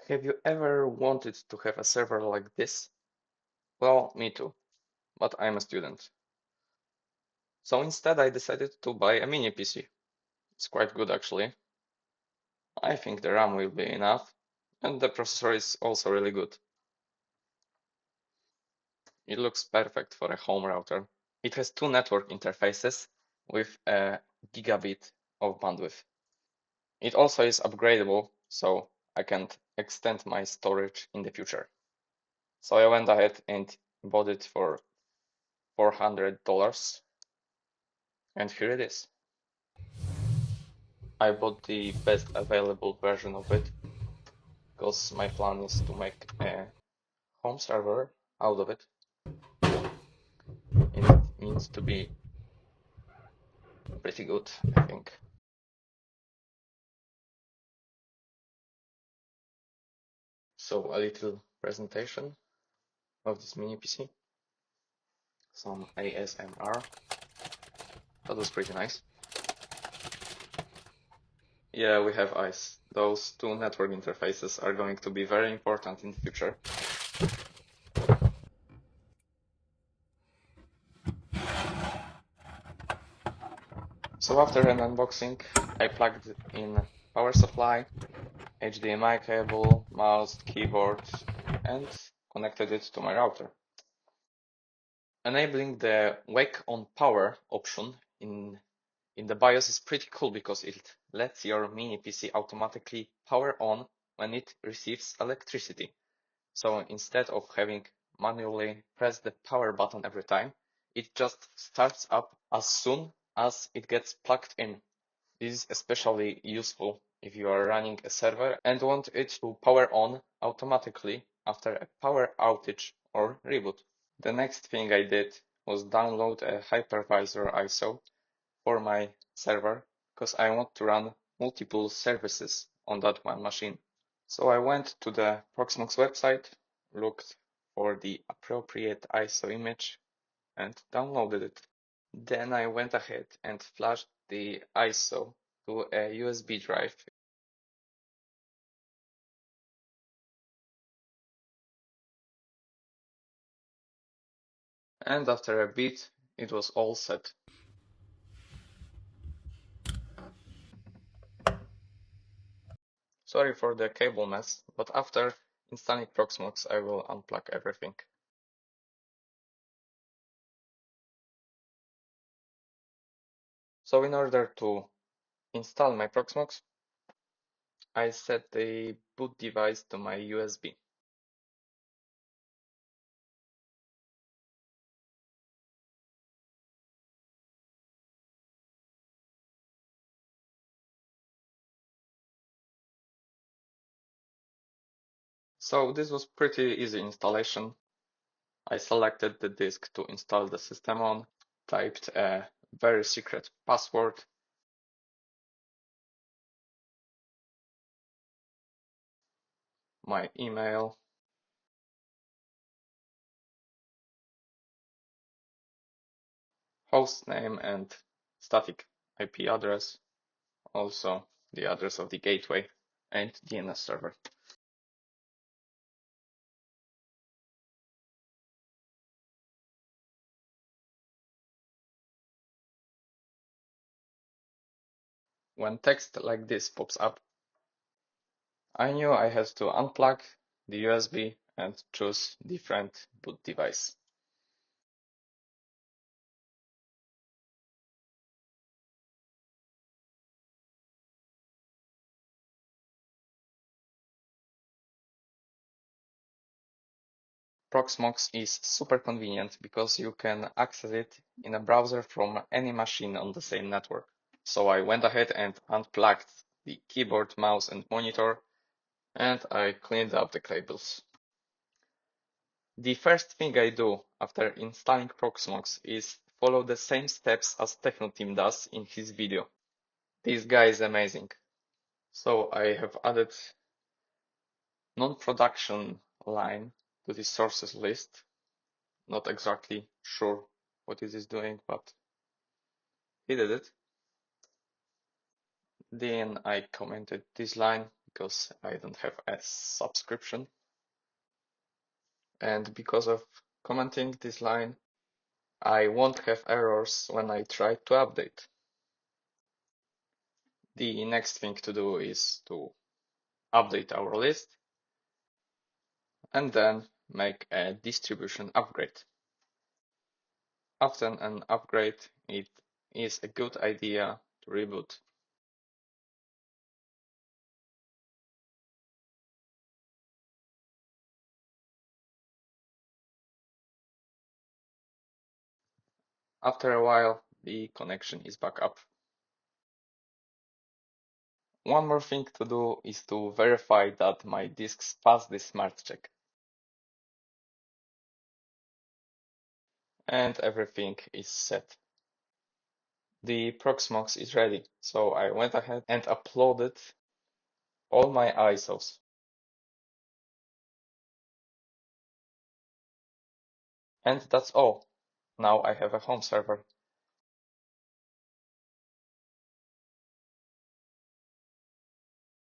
Have you ever wanted to have a server like this? Well, me too, but I'm a student. So instead I decided to buy a mini PC. It's quite good actually. I think the RAM will be enough, and the processor is also really good. It looks perfect for a home router. It has two network interfaces with a gigabit of bandwidth. It also is upgradable, so I can extend my storage in the future. So I went ahead and bought it for $400, and here it is. I bought the best available version of it because my plan is to make a home server out of it. It needs to be pretty good, I think. So a little presentation of this mini PC. Some ASMR. That was pretty nice. Yeah, we have ICE. Those two network interfaces are going to be very important in the future. So after an unboxing, I plugged in power supply, HDMI cable, mouse, keyboard, and connected it to my router. Enabling the wake on power option in the BIOS is pretty cool because it lets your mini PC automatically power on when it receives electricity. So instead of having manually press the power button every time, it just starts up as soon as it gets plugged in. This is especially useful if you are running a server and want it to power on automatically after a power outage or reboot. The next thing I did was download a hypervisor ISO for my server because I want to run multiple services on that one machine. So I went to the Proxmox website, looked for the appropriate ISO image and downloaded it. Then I went ahead and flashed the ISO to a USB drive. And after a bit, it was all set. Sorry for the cable mess, but after installing Proxmox, I will unplug everything. So in order to install my Proxmox, I set the boot device to my USB. So this was pretty easy installation. I selected the disk to install the system on, typed a very secret password, my email, host name and static IP address, also the address of the gateway and DNS server. When text like this pops up, I knew I had to unplug the USB and choose different boot device. Proxmox is super convenient because you can access it in a browser from any machine on the same network. So I went ahead and unplugged the keyboard, mouse and monitor, and I cleaned up the cables. The first thing I do after installing Proxmox is follow the same steps as Technoteam does in his video. This guy is amazing. So I have added non-production line to the sources list. Not exactly sure what it is doing, but he did it. Then I commented this line because I don't have a subscription. And because of commenting this line, I won't have errors when I try to update. The next thing to do is to update our list and then make a distribution upgrade. After an upgrade, it is a good idea to reboot. After a while, the connection is back up. One more thing to do is to verify that my disks pass the smart check. And everything is set. The Proxmox is ready, so I went ahead and uploaded all my ISOs. And that's all. Now I have a home server.